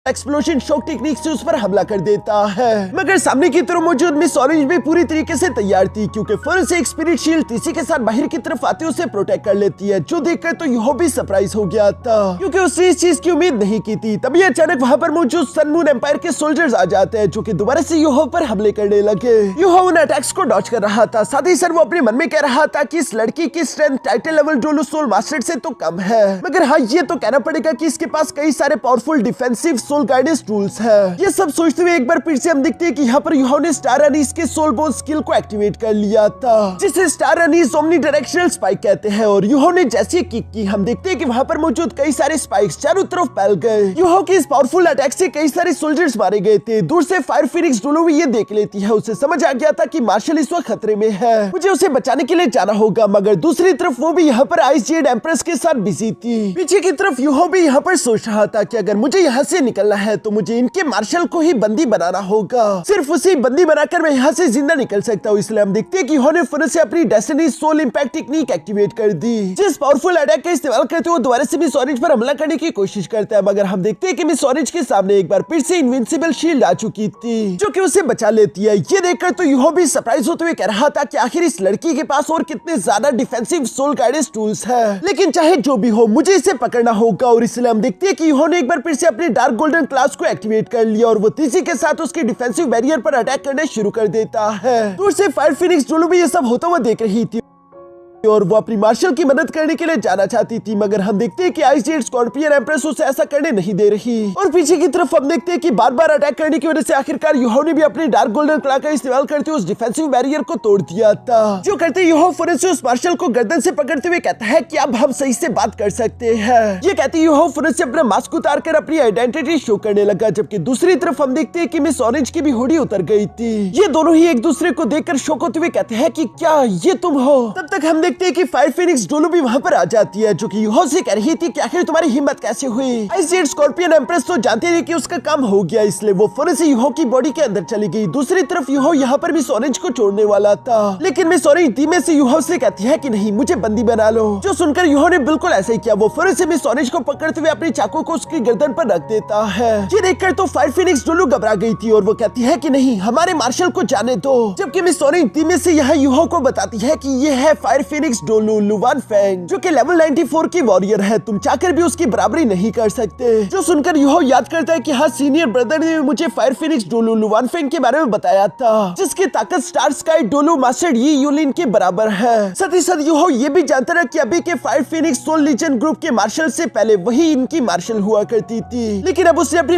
Explosion shock technique से उस पर हमला कर देता है, मगर सामने की तरफ मौजूद मिस ऑरेंज भी पूरी तरीके से तैयार थी, क्योंकि फौरन से एक स्पिरिट शील्ड टीसी के साथ बाहर की तरफ आते उसे प्रोटेक्ट कर लेती है, जो देखकर तो यूहो भी सरप्राइज हो गया था, क्योंकि उसने इस चीज की उम्मीद नहीं की थी। तभी अचानक वहाँ पर मौजूद सन मून एम्पायर के सोल्जर्स आ जाते हैं, जो कि दोबारा से यूहो पर हमले करने लगे। यूहो उन अटैक्स को डॉज कर रहा था, साथ ही सर वो अपने मन में कह रहा था कि इस लड़की की स्ट्रेंथ टाइटल लेवल डोलू सोल मास्टर से तो कम है, मगर हाँ ये तो कहना पड़ेगा कि इसके पास कई सारे powerful defensive soul guidance tools है। ये सब सोचते हुए एक बार फिर से हम देखते हैं कि यहाँ पर यूहो ने स्टार अनीस के सोल बोन स्किल को एक्टिवेट कर लिया था, जिसे star Anees omnidirectional spike कहते हैं। और यूहो ने जैसे किक की, हम देखते हैं कि वहाँ पर मौजूद कई सारे स्पाइक्स चारों तरफ फैल गए। यूहो के इस पावरफुल अटैक से कई सारे सोल्जर्स मारे गए थे। दूर से फायर फिनिक्स डोलो भी ये देख लेती है, उसे समझ आ गया था कि मार्शल इस वक्त खतरे में है, मुझे उसे बचाने के लिए जाना होगा, मगर दूसरी तरफ वो भी यहाँ पर आइस जेड एम्प्रेस के साथ बिजी थी। पीछे की तरफ यूहो भी यहाँ पर सोच रहा था कि अगर मुझे यहाँ से निकलना है तो मुझे इनके मार्शल को ही बंदी बनाना होगा, सिर्फ उसे बंदी बनाकर मैं यहाँ से जिंदा निकल सकता हूँ। इसलिए हम देखते हैं कि यूहो ने फिर से अपनी destiny soul impact technique activate कर दी, जिस पावरफुल अटैक का इस्तेमाल करते हुए दोबारा से मिस ऑरेंज पर हमला करने की कोशिश करता है, मगर हम देखते हैं कि मिस ऑरेंज के सामने एक बार फिर से इनविंसिबल शील्ड आ चुकी थी, जो कि उसे बचा लेती है। ये देखकर तो यूहो भी सरप्राइज होते हुए कह रहा था कि आखिर इस लड़की के पास और कितने ज्यादा डिफेंसिव सोल गाइडेंस टूल्स है, लेकिन चाहे जो भी हो मुझे इसे पकड़ना होगा। और इसलिए हम देखते हैं कि यूहो ने एक बार फिर से अपने डार्क गोल्डन क्लास को एक्टिवेट कर लिया, और वो तेजी के साथ उसके डिफेंसिव बैरियर पर अटैक करना शुरू कर देता है। दूर से फायर फिनिक्स डोलो भी ये सब होता हुआ देख रही थी, और वो अपनी मार्शल की मदद करने के लिए जाना चाहती थी, मगर हम देखते हैं कि आइस जेड स्कॉर्पियन एम्प्रेस उसे ऐसा करने नहीं दे रही। और पीछे की तरफ हम देखते हैं कि बार बार अटैक करने की वजह से आखिरकार यूहो ने भी अपने डार्क गोल्डन क्ला का इस्तेमाल करते हुए उस डिफेंसिव बैरियर को तोड़ दिया था। जो करते यूहो फौरन से उस मार्शल को गर्दन से पकड़ते हुए कहता है कि अब हम सही से बात कर सकते हैं। ये कहते यूहो फौरन से अपना मास्क उतार कर अपनी आइडेंटिटी शो करने लगा, जबकि दूसरी तरफ हम देखते हैं कि मिस ऑरेंज की भी हुडी उतर गई थी। ये दोनों ही एक दूसरे को देखकर शॉक होते हुए कहते हैं कि क्या ये तुम हो। तब तक हम देखते हैं कि फायर फिनिक्स डोलो भी वहाँ पर आ जाती है, जो कि यूहो से कह रही थी कि आखिर तुम्हारी हिम्मत कैसे हुई। आइस जेड स्कॉर्पियन एम्प्रेस तो जानते हैं कि उसका काम हो गया, इसलिए वो फौरन से यूहो की बॉडी के अंदर चली गई। दूसरी तरफ यूहो यहाँ पर मिस ऑरेंज को छोड़ने वाला था, लेकिन मिस ऑरेंज धीमे से यूहो से कहती है कि नहीं, मुझे बंदी बना लो। जो सुनकर यूहो ने बिल्कुल ऐसा ही किया, वो फौरन से मिस ऑरेंज को पकड़ते हुए अपनी चाकू को उसकी गर्दन पर रख देता है। ये देखकर तो फायर फिनिक्स डोलो घबरा गई थी, और वो कहती है कि नहीं, हमारे मार्शल को जाने दो। जबकि मिस ऑरेंज धीमे से यहाँ यूहो को बताती है कि ये है फायर फिनिक्स डोलो लुवान फेंग, जो कि लेवल 94 की वॉरियर है, तुम चाहकर भी उसकी बराबरी नहीं कर सकते। जो सुनकर यूहो याद करता है कि हाँ, सीनियर ब्रदर ने मुझे फायर फिनिक्स डोलो लुवान फेंग के बारे में बताया था, जिसकी ताकत स्टार स्काई डोलो मास्टर यी यूलिन के बराबर है। साथ ही साथ यूहो ये भी जानता रहा कि अभी के fire phoenix soul legion group के मार्शल से पहले वही इनकी मार्शल हुआ करती थी, लेकिन अब उसने अपनी